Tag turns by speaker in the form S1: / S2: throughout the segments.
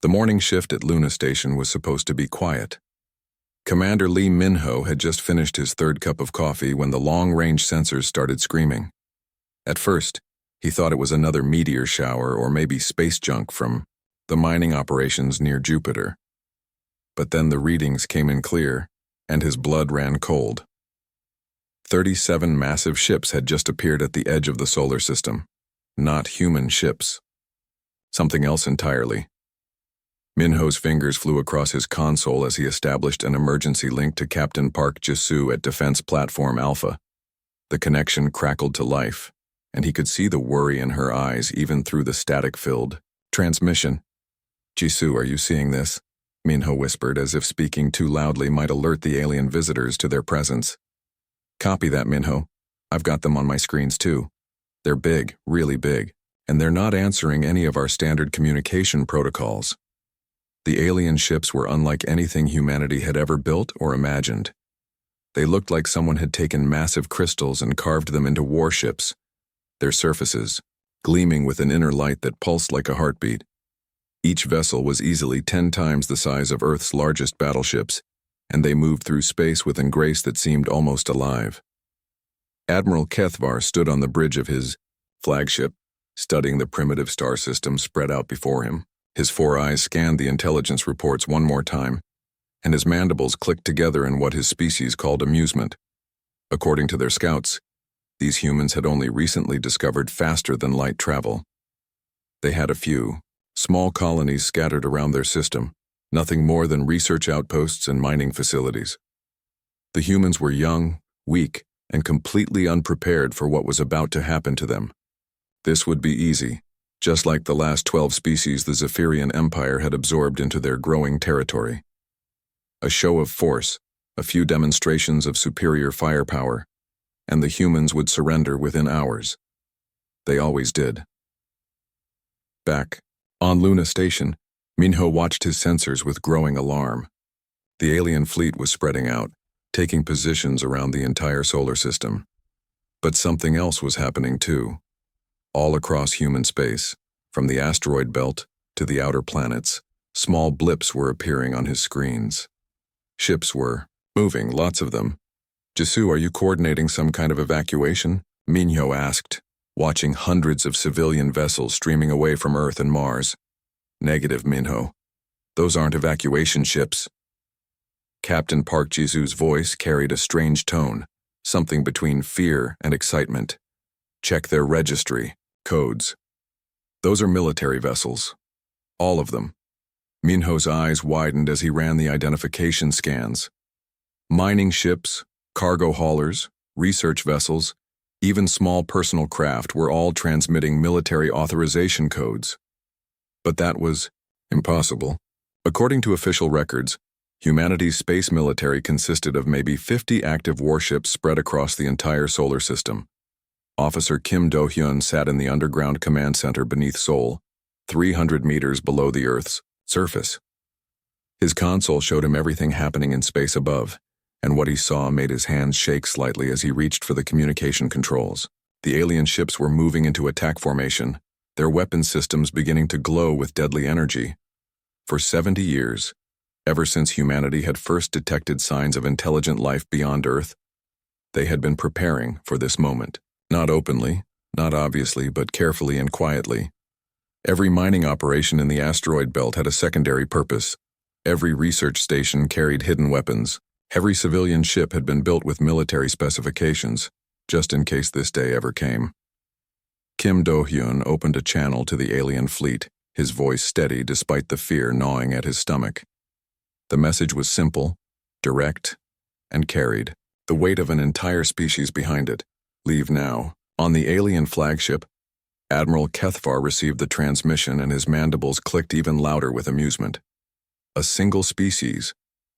S1: The morning shift at Luna Station was supposed to be quiet. Commander Lee Min-ho had just finished his third cup of coffee when the long-range sensors started screaming. At first, he thought it was another meteor shower or maybe space junk from the mining operations near Jupiter. But then the readings came in clear, and his blood ran cold. 37 massive ships had just appeared at the edge of the solar system. Not human ships. Something else entirely. Min-ho's fingers flew across his console as he established an emergency link to Captain Park Ji-soo at Defense Platform Alpha. The connection crackled to life, and he could see the worry in her eyes even through the static-filled transmission. "Ji-soo, are you seeing this?" Min-ho whispered, as if speaking too loudly might alert the alien visitors to their presence. "Copy that, Min-ho. I've got them on my screens too. They're big, really big, and they're not answering any of our standard communication protocols." The alien ships were unlike anything humanity had ever built or imagined. They looked like someone had taken massive crystals and carved them into warships, their surfaces gleaming with an inner light that pulsed like a heartbeat. Each vessel was easily 10 times the size of Earth's largest battleships, and they moved through space with a grace that seemed almost alive. Admiral Kethvar stood on the bridge of his flagship, studying the primitive star system spread out before him. His 4 eyes scanned the intelligence reports one more time, and his mandibles clicked together in what his species called amusement. According to their scouts, these humans had only recently discovered faster-than-light travel. They had a few small colonies scattered around their system, nothing more than research outposts and mining facilities. The humans were young, weak, and completely unprepared for what was about to happen to them. This would be easy, just like the last 12 species the Zephyrian Empire had absorbed into their growing territory. A show of force, a few demonstrations of superior firepower, and the humans would surrender within hours. They always did. Back on Luna Station, Min-ho watched his sensors with growing alarm. The alien fleet was spreading out, taking positions around the entire solar system. But something else was happening too. All across human space, from the asteroid belt to the outer planets, small blips were appearing on his screens. Ships were moving, lots of them. "Ji-soo, are you coordinating some kind of evacuation?" Min-ho asked, watching hundreds of civilian vessels streaming away from Earth and Mars. "Negative, Min-ho. Those aren't evacuation ships." Captain Park Ji-soo's voice carried a strange tone, something between fear and excitement. "Check their registry codes. Those are military vessels. All of them." Min-ho's eyes widened as he ran the identification scans. Mining ships, cargo haulers, research vessels, even small personal craft were all transmitting military authorization codes. But that was impossible. According to official records, humanity's space military consisted of maybe 50 active warships spread across the entire solar system. Officer Kim Do-hyun sat in the underground command center beneath Seoul, 300 meters below the Earth's surface. His console showed him everything happening in space above, and what he saw made his hands shake slightly as he reached for the communication controls. The alien ships were moving into attack formation, their weapon systems beginning to glow with deadly energy. For 70 years, ever since humanity had first detected signs of intelligent life beyond Earth, they had been preparing for this moment. Not openly, not obviously, but carefully and quietly. Every mining operation in the asteroid belt had a secondary purpose. Every research station carried hidden weapons. Every civilian ship had been built with military specifications, just in case this day ever came. Kim Do-hyun opened a channel to the alien fleet, his voice steady despite the fear gnawing at his stomach. The message was simple, direct, and carried the weight of an entire species behind it. "Leave now." On the alien flagship, Admiral Kethvar received the transmission and his mandibles clicked even louder with amusement. A single species,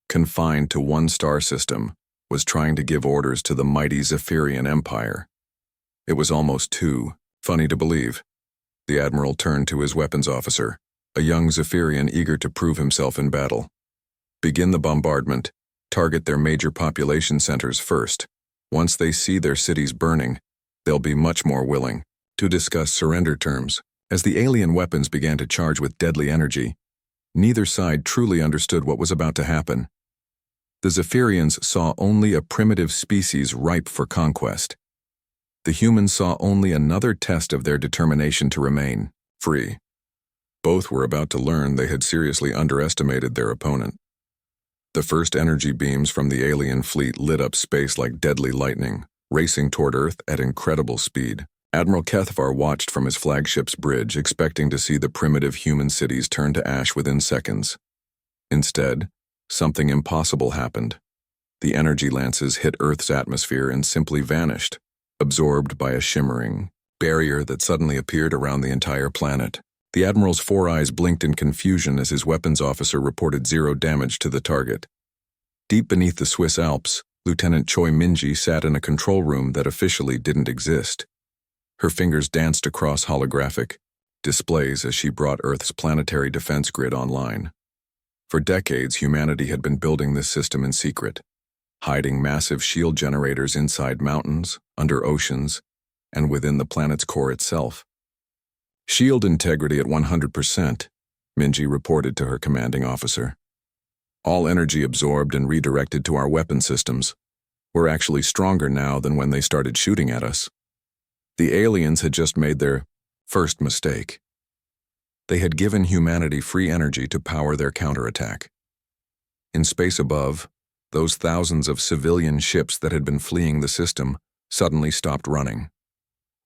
S1: confined to one star system, was trying to give orders to the mighty Zephyrian Empire. It was almost too funny to believe. The Admiral turned to his weapons officer, a young Zephyrian eager to prove himself in battle. "Begin the bombardment. Target their major population centers first. Once they see their cities burning, they'll be much more willing to discuss surrender terms." As the alien weapons began to charge with deadly energy, Neither side truly understood what was about to happen. The Zephyrians saw only a primitive species ripe for conquest. The humans saw only another test of their determination to remain free. Both were about to learn they had seriously underestimated their opponent. The first energy beams from the alien fleet lit up space like deadly lightning, racing toward Earth at incredible speed. Admiral Kethvar watched from his flagship's bridge, expecting to see the primitive human cities turn to ash within seconds. Instead, something impossible happened. The energy lances hit Earth's atmosphere and simply vanished, absorbed by a shimmering barrier that suddenly appeared around the entire planet. The Admiral's four eyes blinked in confusion as his weapons officer reported 0 damage to the target. Deep beneath the Swiss Alps, Lieutenant Choi Minji sat in a control room that officially didn't exist. Her fingers danced across holographic displays as she brought Earth's planetary defense grid online. For decades, humanity had been building this system in secret, hiding massive shield generators inside mountains, under oceans, and within the planet's core itself. Shield integrity at 100%, Minji reported to her commanding officer. All energy absorbed and redirected to our weapon systems. We're actually stronger now than when they started shooting at us. The aliens had just made their first mistake. They had given humanity free energy to power their counterattack. In space above, those thousands of civilian ships that had been fleeing the system suddenly stopped running.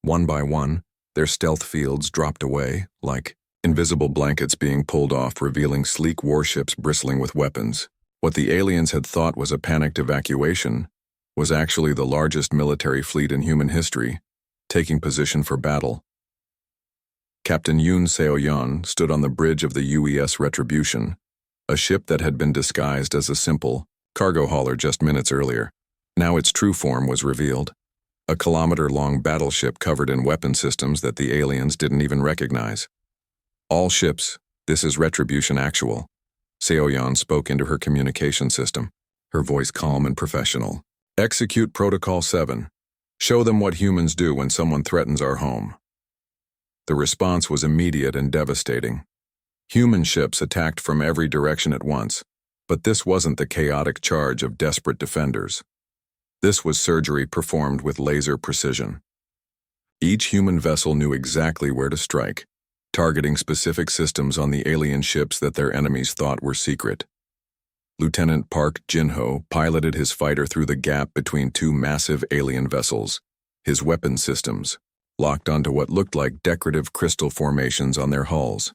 S1: One by one, their stealth fields dropped away, like invisible blankets being pulled off, revealing sleek warships bristling with weapons. What the aliens had thought was a panicked evacuation was actually the largest military fleet in human history, taking position for battle. Captain Yoon Seo-yeon stood on the bridge of the UES Retribution, a ship that had been disguised as a simple cargo hauler just minutes earlier. Now its true form was revealed. A kilometer-long battleship covered in weapon systems that the aliens didn't even recognize. All ships, this is Retribution Actual. Seo-yeon spoke into her communication system, her voice calm and professional. Execute Protocol 7. Show them what humans do when someone threatens our home. The response was immediate and devastating. Human ships attacked from every direction at once, but this wasn't the chaotic charge of desperate defenders. This was surgery performed with laser precision. Each human vessel knew exactly where to strike, targeting specific systems on the alien ships that their enemies thought were secret. Lieutenant Park Jin-ho piloted his fighter through the gap between two massive alien vessels, his weapon systems locked onto what looked like decorative crystal formations on their hulls.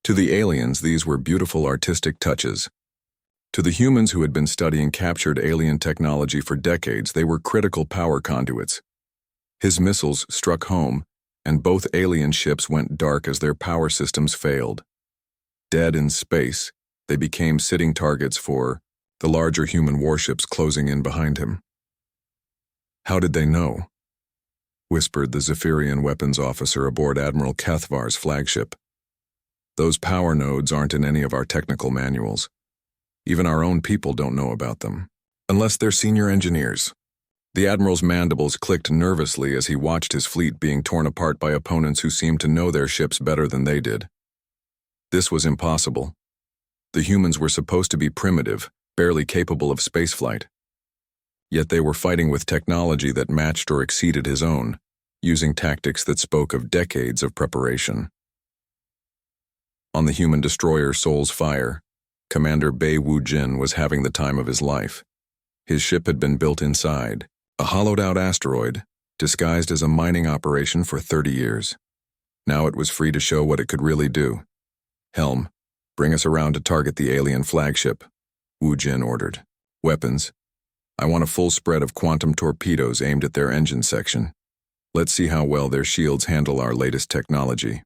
S1: To the aliens, these were beautiful artistic touches. To the humans who had been studying captured alien technology for decades, they were critical power conduits. His missiles struck home, and both alien ships went dark as their power systems failed. Dead in space, they became sitting targets for the larger human warships closing in behind him. How did they know? Whispered the Zephyrian weapons officer aboard Admiral Kethvar's flagship. Those power nodes aren't in any of our technical manuals. Even our own people don't know about them, unless they're senior engineers. The Admiral's mandibles clicked nervously as he watched his fleet being torn apart by opponents who seemed to know their ships better than they did. This was impossible. The humans were supposed to be primitive, barely capable of spaceflight. Yet they were fighting with technology that matched or exceeded his own, using tactics that spoke of decades of preparation. On the human destroyer Soul's Fire, Commander Bei Woo-jin was having the time of his life. His ship had been built inside a hollowed-out asteroid, disguised as a mining operation for 30 years. Now it was free to show what it could really do. Helm, bring us around to target the alien flagship, Woo-jin ordered. Weapons. I want a full spread of quantum torpedoes aimed at their engine section. Let's see how well their shields handle our latest technology.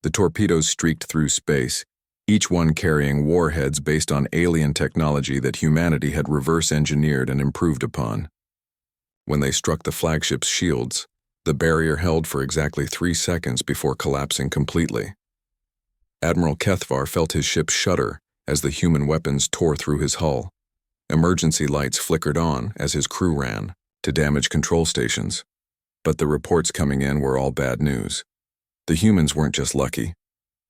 S1: The torpedoes streaked through space, each one carrying warheads based on alien technology that humanity had reverse-engineered and improved upon. When they struck the flagship's shields, the barrier held for exactly 3 seconds before collapsing completely. Admiral Kethvar felt his ship shudder as the human weapons tore through his hull. Emergency lights flickered on as his crew ran to damage control stations. But the reports coming in were all bad news. The humans weren't just lucky.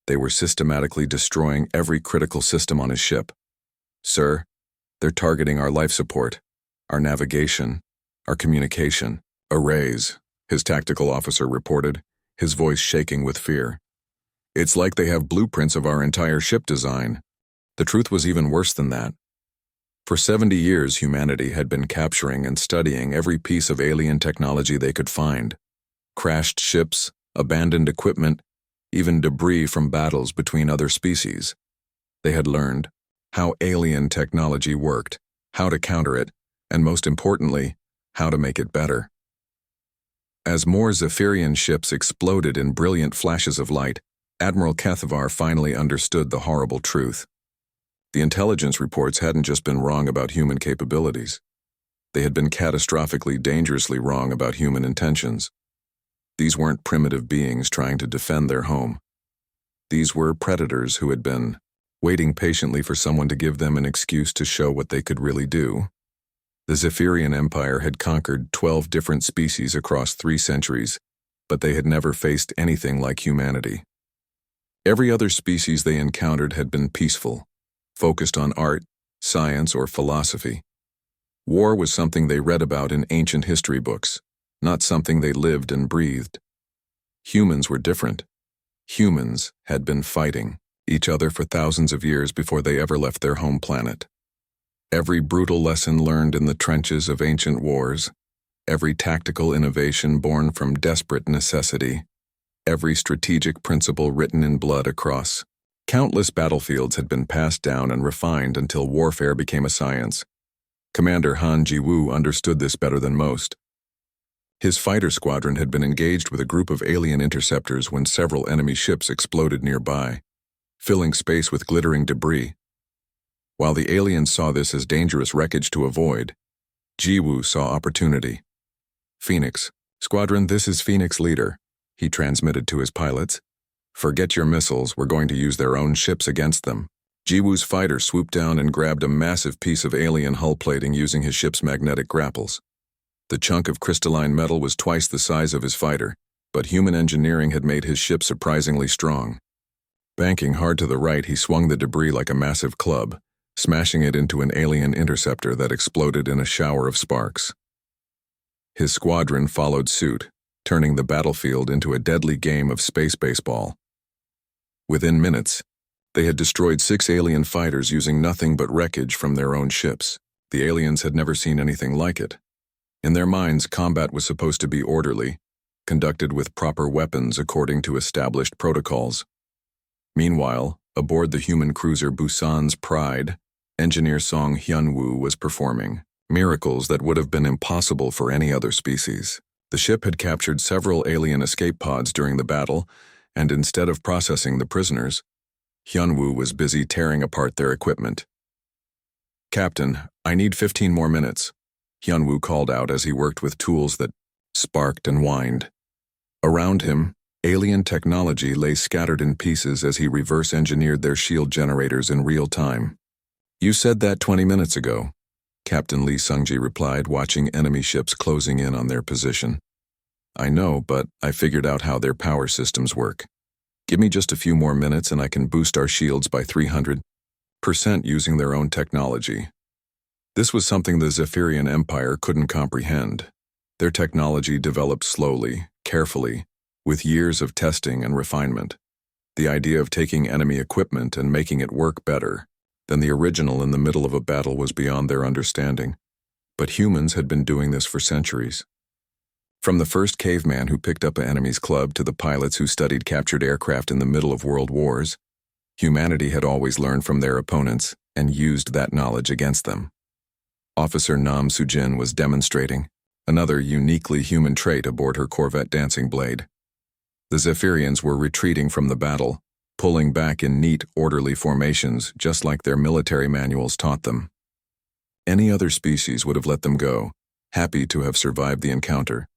S1: They were systematically destroying every critical system on his ship. "Sir, they're targeting our life support, our navigation, our communication arrays," his tactical officer reported, his voice shaking with fear. "It's like they have blueprints of our entire ship design." The truth was even worse than that. For 70 years, humanity had been capturing and studying every piece of alien technology they could find. Crashed ships, abandoned equipment, even debris from battles between other species. They had learned how alien technology worked, how to counter it, and most importantly, how to make it better. As more Zephyrian ships exploded in brilliant flashes of light, Admiral Kethavar finally understood the horrible truth. The intelligence reports hadn't just been wrong about human capabilities. They had been catastrophically dangerously wrong about human intentions. These weren't primitive beings trying to defend their home. These were predators who had been waiting patiently for someone to give them an excuse to show what they could really do. The Zephyrian Empire had conquered 12 different species across 3 centuries, but they had never faced anything like humanity. Every other species they encountered had been peaceful, focused on art, science, or philosophy. War was something they read about in ancient history books, not something they lived and breathed. Humans were different. Humans had been fighting each other for thousands of years before they ever left their home planet. Every brutal lesson learned in the trenches of ancient wars, every tactical innovation born from desperate necessity, every strategic principle written in blood across countless battlefields had been passed down and refined until warfare became a science. Commander Han Ji-woo understood this better than most. His fighter squadron had been engaged with a group of alien interceptors when several enemy ships exploded nearby, filling space with glittering debris. While the aliens saw this as dangerous wreckage to avoid, Ji-woo saw opportunity. "Phoenix, Squadron, this is Phoenix Leader," he transmitted to his pilots. "Forget your missiles, we're going to use their own ships against them." Ji-woo's fighter swooped down and grabbed a massive piece of alien hull plating using his ship's magnetic grapples. The chunk of crystalline metal was twice the size of his fighter, but human engineering had made his ship surprisingly strong. Banking hard to the right, he swung the debris like a massive club, smashing it into an alien interceptor that exploded in a shower of sparks. His squadron followed suit, turning the battlefield into a deadly game of space baseball. Within minutes, they had destroyed 6 alien fighters using nothing but wreckage from their own ships. The aliens had never seen anything like it. In their minds, combat was supposed to be orderly, conducted with proper weapons according to established protocols. Meanwhile, aboard the human cruiser Busan's Pride, engineer Song Hyun-woo was performing miracles that would have been impossible for any other species. The ship had captured several alien escape pods during the battle, and instead of processing the prisoners, Hyun-woo was busy tearing apart their equipment. "Captain, I need 15 more minutes," Hyun-woo called out as he worked with tools that sparked and whined. Around him, alien technology lay scattered in pieces as he reverse-engineered their shield generators in real time. "You said that 20 minutes ago," Captain Lee Sung-ji replied, watching enemy ships closing in on their position. "I know, but I figured out how their power systems work. Give me just a few more minutes and I can boost our shields by 300% using their own technology." This was something the Zephyrian Empire couldn't comprehend. Their technology developed slowly, carefully, with years of testing and refinement. The idea of taking enemy equipment and making it work better than the original in the middle of a battle was beyond their understanding. But humans had been doing this for centuries. From the first caveman who picked up an enemy's club to the pilots who studied captured aircraft in the middle of world wars, humanity had always learned from their opponents and used that knowledge against them. Officer Nam Soo-jin was demonstrating another uniquely human trait aboard her corvette Dancing Blade. The Zephyrians were retreating from the battle, pulling back in neat, orderly formations just like their military manuals taught them. Any other species would have let them go, happy to have survived the encounter.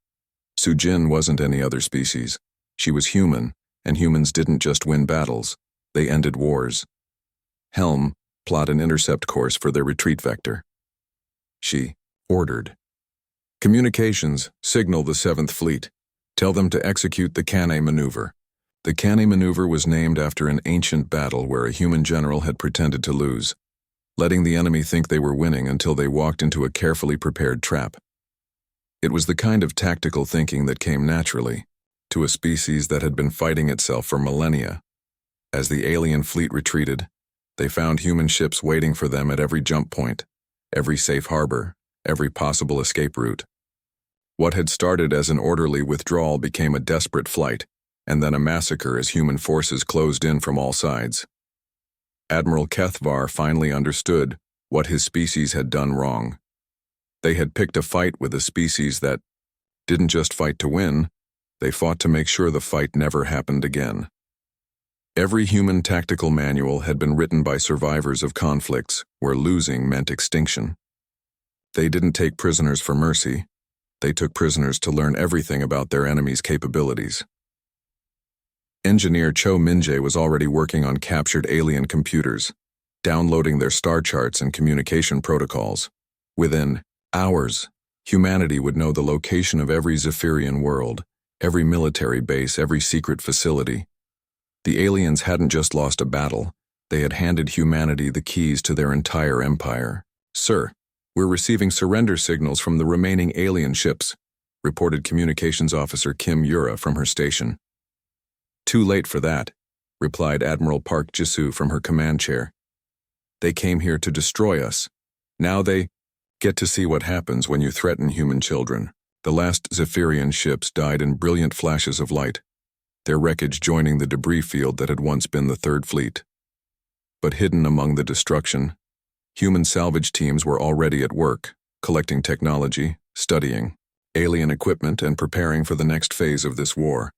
S1: Soo-jin wasn't any other species. She was human, and humans didn't just win battles, they ended wars. "Helm, plot an intercept course for their retreat vector," she ordered. "Communications, signal the 7th Fleet. Tell them to execute the Cannae maneuver. The canny maneuver was named after an ancient battle where a human general had pretended to lose, letting the enemy think they were winning until they walked into a carefully prepared trap. It was the kind of tactical thinking that came naturally to a species that had been fighting itself for millennia. As the alien fleet retreated, they found human ships waiting for them at every jump point, every safe harbor, every possible escape route. What had started as an orderly withdrawal became a desperate flight, and then a massacre as human forces closed in from all sides. Admiral Kethvar finally understood what his species had done wrong. They had picked a fight with a species that didn't just fight to win, they fought to make sure the fight never happened again. Every human tactical manual had been written by survivors of conflicts where losing meant extinction. They didn't take prisoners for mercy. They took prisoners to learn everything about their enemy's capabilities. Engineer Cho Min-jae was already working on captured alien computers, downloading their star charts and communication protocols. Within hours, humanity would know the location of every Zephyrian world, every military base, every secret facility. The aliens hadn't just lost a battle, they had handed humanity the keys to their entire empire. "Sir, we're receiving surrender signals from the remaining alien ships," reported Communications Officer Kim Yura from her station. "Too late for that," replied Admiral Park Jisoo from her command chair. "They came here to destroy us. Now they get to see what happens when you threaten human children." The last Zephyrian ships died in brilliant flashes of light, their wreckage joining the debris field that had once been the Third Fleet. But hidden among the destruction, human salvage teams were already at work, collecting technology, studying alien equipment, and preparing for the next phase of this war.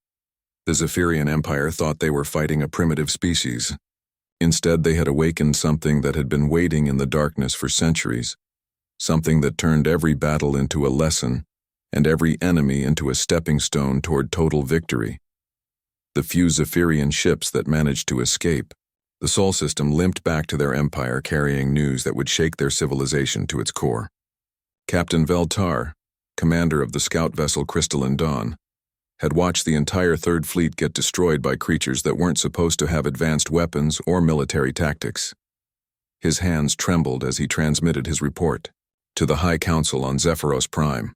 S1: The Zephyrian Empire thought they were fighting a primitive species. Instead, they had awakened something that had been waiting in the darkness for centuries, something that turned every battle into a lesson and every enemy into a stepping stone toward total victory. The few Zephyrian ships that managed to escape, the Sol system limped back to their empire carrying news that would shake their civilization to its core. Captain Veltar, commander of the scout vessel Crystalline Dawn, had watched the entire Third Fleet get destroyed by creatures that weren't supposed to have advanced weapons or military tactics. His hands trembled as he transmitted his report to the High Council on Zephyros Prime.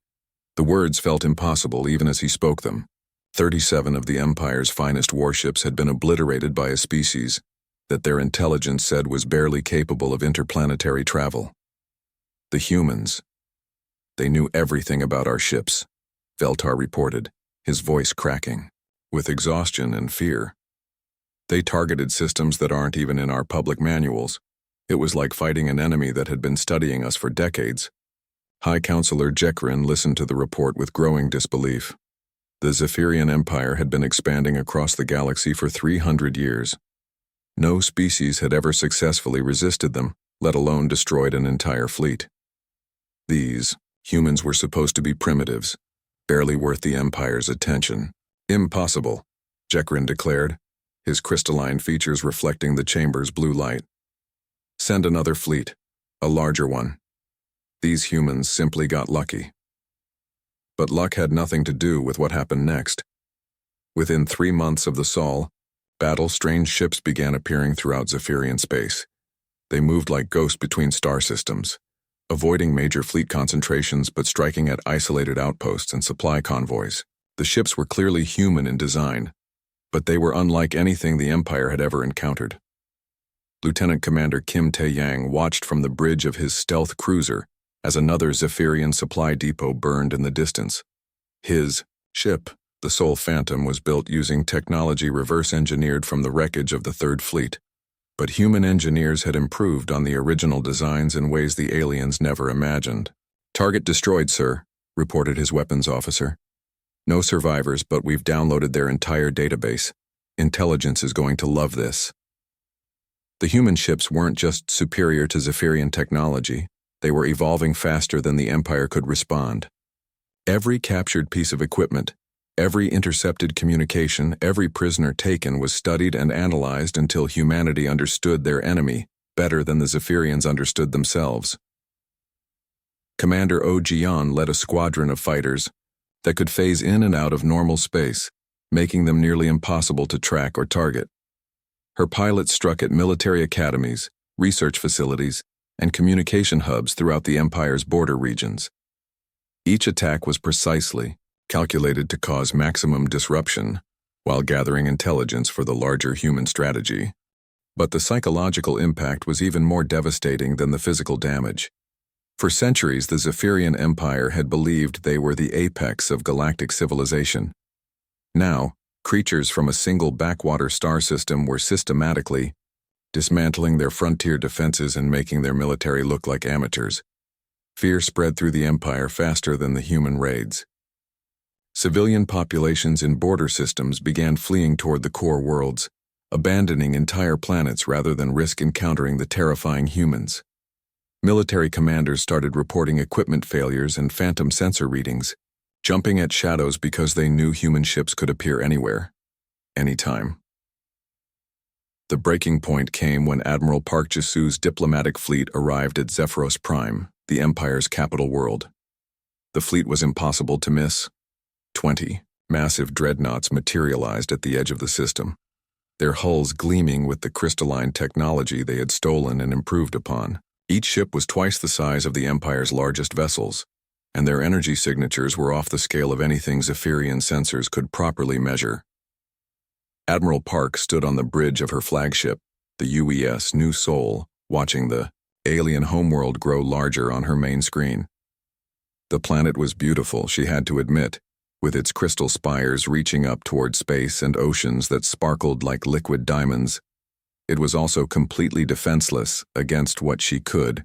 S1: The words felt impossible even as he spoke them. 37 of the Empire's finest warships had been obliterated by a species that their intelligence said was barely capable of interplanetary travel. The humans. They knew everything about our ships, Veltar reported, his voice cracking with exhaustion and fear. They targeted systems that aren't even in our public manuals. It was like fighting an enemy that had been studying us for decades. High Counselor Jekrin listened to the report with growing disbelief. The Zephyrian Empire had been expanding across the galaxy for 300 years. No species had ever successfully resisted them, let alone destroyed an entire fleet. These humans were supposed to be primitives, barely worth the Empire's attention. "Impossible," Jekrin declared, his crystalline features reflecting the chamber's blue light. "Send another fleet, a larger one. These humans simply got lucky." But luck had nothing to do with what happened next. Within 3 months of the Sol, battle-strange ships began appearing throughout Zephyrian space. They moved like ghosts between star systems, avoiding major fleet concentrations but striking at isolated outposts and supply convoys. The ships were clearly human in design, but they were unlike anything the Empire had ever encountered. Lieutenant Commander Kim Tae-yang watched from the bridge of his stealth cruiser as another Zephyrian supply depot burned in the distance. His ship, the Sol Phantom, was built using technology reverse-engineered from the wreckage of the Third Fleet, but human engineers had improved on the original designs in ways the aliens never imagined. "Target destroyed, sir," reported his weapons officer. "No survivors, but we've downloaded their entire database. Intelligence is going to love this." The human ships weren't just superior to Zephyrian technology, they were evolving faster than the Empire could respond. Every captured piece of equipment, every intercepted communication, every prisoner taken was studied and analyzed until humanity understood their enemy better than the Zephyrians understood themselves. Commander Oh Jian led a squadron of fighters that could phase in and out of normal space, making them nearly impossible to track or target. Her pilots struck at military academies, research facilities, and communication hubs throughout the Empire's border regions. Each attack was precisely calculated to cause maximum disruption while gathering intelligence for the larger human strategy. But the psychological impact was even more devastating than the physical damage. For centuries, the Zephyrian Empire had believed they were the apex of galactic civilization. Now, creatures from a single backwater star system were systematically dismantling their frontier defenses and making their military look like amateurs. Fear spread through the Empire faster than the human raids. Civilian populations in border systems began fleeing toward the core worlds, abandoning entire planets rather than risk encountering the terrifying humans. Military commanders started reporting equipment failures and phantom sensor readings, jumping at shadows because they knew human ships could appear anywhere, anytime. The breaking point came when Admiral Park Jisu's diplomatic fleet arrived at Zephyros Prime, the Empire's capital world. The fleet was impossible to miss. 20 massive dreadnoughts materialized at the edge of the system, their hulls gleaming with the crystalline technology they had stolen and improved upon. Each ship was twice the size of the Empire's largest vessels, and their energy signatures were off the scale of anything Zephyrian sensors could properly measure. Admiral Park stood on the bridge of her flagship, the UES New Sol, watching the alien homeworld grow larger on her main screen. The planet was beautiful, she had to admit, with its crystal spires reaching up toward space and oceans that sparkled like liquid diamonds. It was also completely defenseless against what she could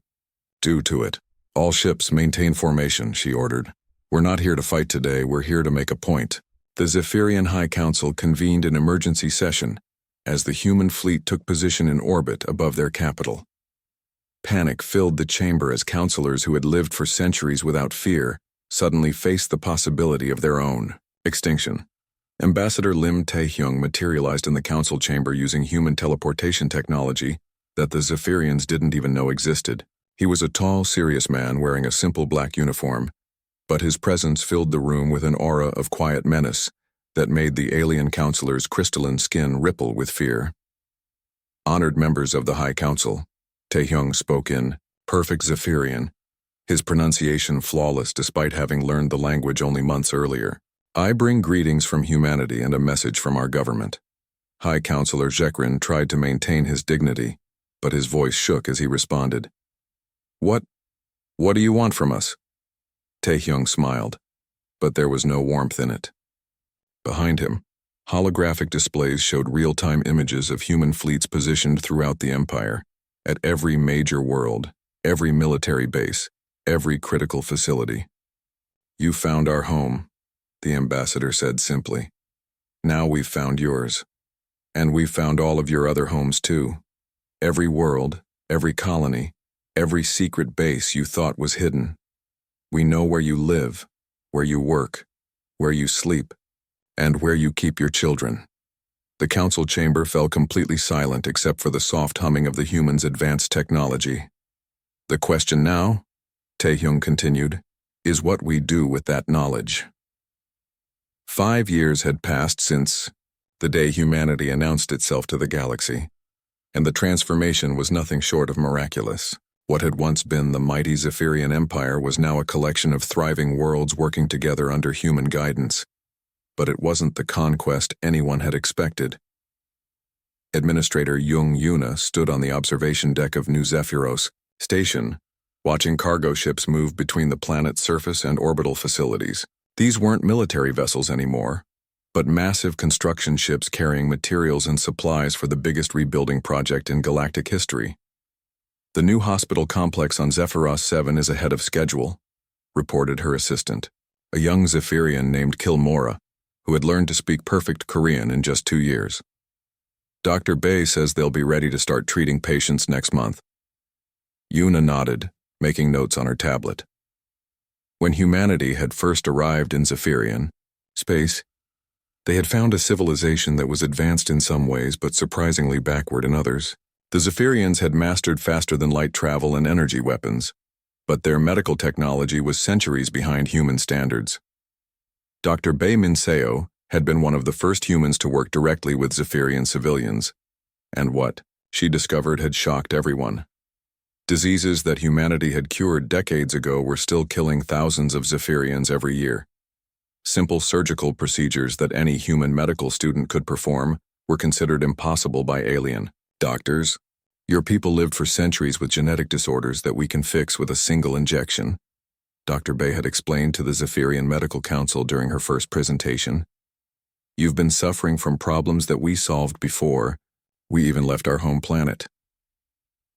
S1: do to it. "All ships maintain formation," she ordered. "We're not here to fight today, we're here to make a point." The Zephyrian High Council convened an emergency session as the human fleet took position in orbit above their capital. Panic filled the chamber as counselors who had lived for centuries without fear suddenly faced the possibility of their own extinction. Ambassador Lim Tae-hyung materialized in the council chamber using human teleportation technology that the Zephyrians didn't even know existed. He was a tall, serious man wearing a simple black uniform, but his presence filled the room with an aura of quiet menace that made the alien counselor's crystalline skin ripple with fear. "Honored members of the High Council," Tae-hyung spoke in perfect Zephyrian, his pronunciation flawless despite having learned the language only months earlier. "I bring greetings from humanity and a message from our government." High Counselor Zekrin tried to maintain his dignity, but his voice shook as he responded. What do you want from us?" Tae-hyung smiled, but there was no warmth in it. Behind him, holographic displays showed real-time images of human fleets positioned throughout the Empire, at every major world, every military base, every critical facility. "You found our home," the ambassador said simply. "Now we've found yours. And we've found all of your other homes too. Every world, every colony, every secret base you thought was hidden. We know where you live, where you work, where you sleep, and where you keep your children." The council chamber fell completely silent except for the soft humming of the humans' advanced technology. "The question now," Tae-hyung continued, "is what we do with that knowledge." 5 years had passed since the day humanity announced itself to the galaxy, and the transformation was nothing short of miraculous. What had once been the mighty Zephyrian Empire was now a collection of thriving worlds working together under human guidance. But it wasn't the conquest anyone had expected. Administrator Jung Yuna stood on the observation deck of New Zephyros Station, watching cargo ships move between the planet's surface and orbital facilities. These weren't military vessels anymore, but massive construction ships carrying materials and supplies for the biggest rebuilding project in galactic history. "The new hospital complex on Zephyros 7 is ahead of schedule," reported her assistant, a young Zephyrian named Kilmora, who had learned to speak perfect Korean in just 2 years. "Dr. Bay says they'll be ready to start treating patients next month." Yuna nodded, making notes on her tablet. When humanity had first arrived in Zephyrian space, they had found a civilization that was advanced in some ways but surprisingly backward in others. The Zephyrians had mastered faster-than-light travel and energy weapons, but their medical technology was centuries behind human standards. Dr. Bae Minseo, had been one of the first humans to work directly with Zephyrian civilians, and what she discovered had shocked everyone. Diseases that humanity had cured decades ago were still killing thousands of Zephyrians every year. Simple surgical procedures that any human medical student could perform were considered impossible by alien doctors. Your people lived for centuries with genetic disorders that we can fix with a single injection, Dr. Bay had explained to the Zephyrian Medical Council during her first presentation. You've been suffering from problems that we solved before we even left our home planet.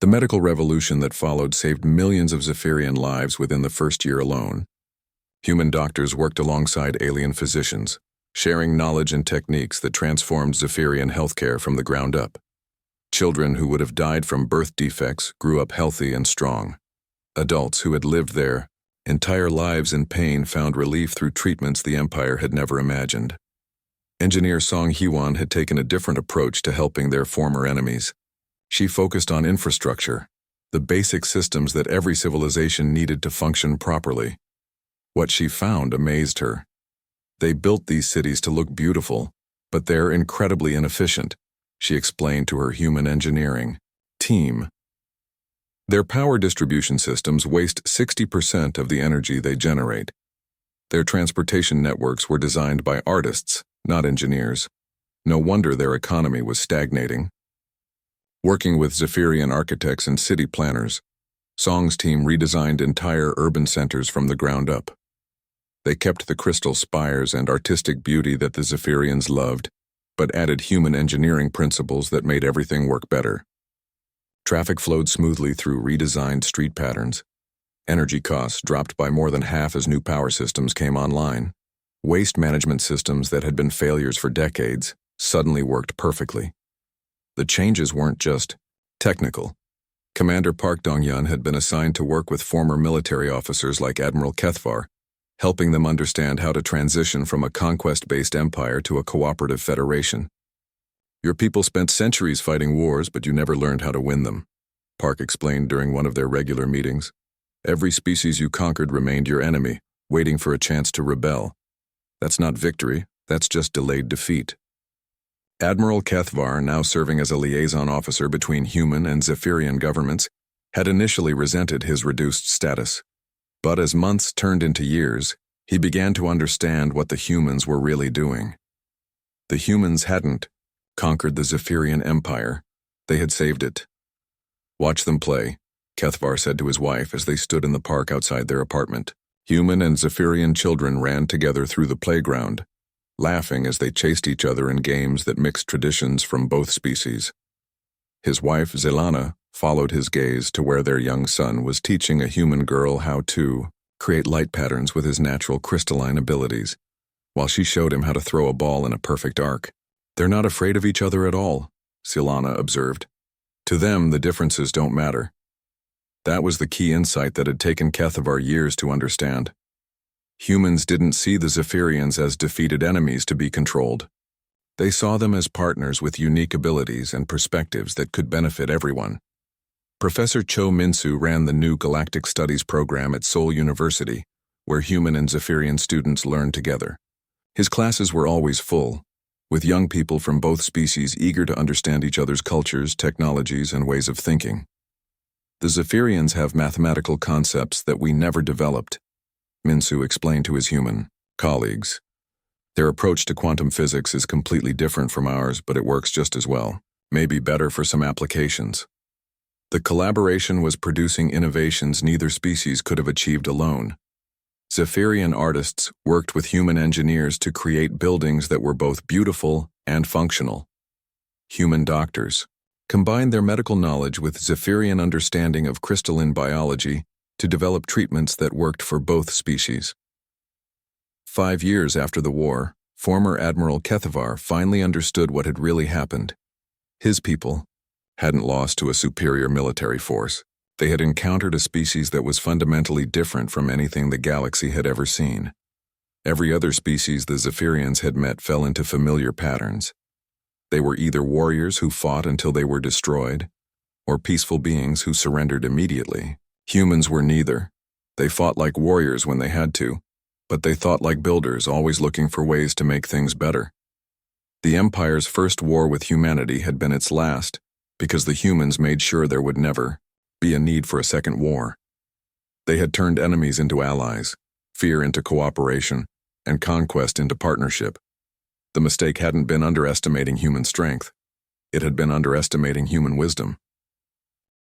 S1: The medical revolution that followed saved millions of Zephyrian lives within the first year alone. Human doctors worked alongside alien physicians, sharing knowledge and techniques that transformed Zephyrian healthcare from the ground up. Children who would have died from birth defects grew up healthy and strong. Adults who had lived their entire lives in pain found relief through treatments the Empire had never imagined. Engineer Song Hewan had taken a different approach to helping their former enemies. She focused on infrastructure, the basic systems that every civilization needed to function properly. What she found amazed her. They built these cities to look beautiful, but they're incredibly inefficient, she explained to her human engineering team. Their power distribution systems waste 60% of the energy they generate. Their transportation networks were designed by artists, not engineers. No wonder their economy was stagnating. Working with Zephyrian architects and city planners, Song's team redesigned entire urban centers from the ground up. They kept the crystal spires and artistic beauty that the Zephyrians loved, but added human engineering principles that made everything work better. Traffic flowed smoothly through redesigned street patterns. Energy costs dropped by more than half as new power systems came online. Waste management systems that had been failures for decades suddenly worked perfectly. The changes weren't just technical. Commander Park Dong-yun had been assigned to work with former military officers like Admiral Kethvar, helping them understand how to transition from a conquest-based empire to a cooperative federation. Your people spent centuries fighting wars, but you never learned how to win them, Park explained during one of their regular meetings. Every species you conquered remained your enemy, waiting for a chance to rebel. That's not victory, that's just delayed defeat. Admiral Kethvar, now serving as a liaison officer between human and Zephyrian governments, had initially resented his reduced status. But as months turned into years, he began to understand what the humans were really doing. The humans hadn't conquered the Zephyrian Empire, they had saved it. Watch them play, Kethvar said to his wife as they stood in the park outside their apartment. Human and Zephyrian children ran together through the playground, laughing as they chased each other in games that mixed traditions from both species. His wife, Zelana, followed his gaze to where their young son was teaching a human girl how to create light patterns with his natural crystalline abilities, while she showed him how to throw a ball in a perfect arc. They're not afraid of each other at all, Zelana observed. To them, the differences don't matter. That was the key insight that had taken Kethvar years to understand. Humans didn't see the Zephyrians as defeated enemies to be controlled. They saw them as partners with unique abilities and perspectives that could benefit everyone. Professor Cho Min-soo ran the new Galactic Studies program at Seoul University, where human and Zephyrian students learned together. His classes were always full, with young people from both species eager to understand each other's cultures, technologies, and ways of thinking. The Zephyrians have mathematical concepts that we never developed, Min-soo explained to his human colleagues. Their approach to quantum physics is completely different from ours, but it works just as well, maybe better for some applications. The collaboration was producing innovations neither species could have achieved alone. Zephyrian artists worked with human engineers to create buildings that were both beautiful and functional. Human doctors combined their medical knowledge with Zephyrian understanding of crystalline biology to develop treatments that worked for both species. 5 years after the war, former Admiral Kethvar finally understood what had really happened. His people hadn't lost to a superior military force. They had encountered a species that was fundamentally different from anything the galaxy had ever seen. Every other species the Zephyrians had met fell into familiar patterns. They were either warriors who fought until they were destroyed, or peaceful beings who surrendered immediately. Humans were neither. They fought like warriors when they had to, but they thought like builders, always looking for ways to make things better. The Empire's first war with humanity had been its last, because the humans made sure there would never be a need for a second war. They had turned enemies into allies, fear into cooperation, and conquest into partnership. The mistake hadn't been underestimating human strength. It had been underestimating human wisdom.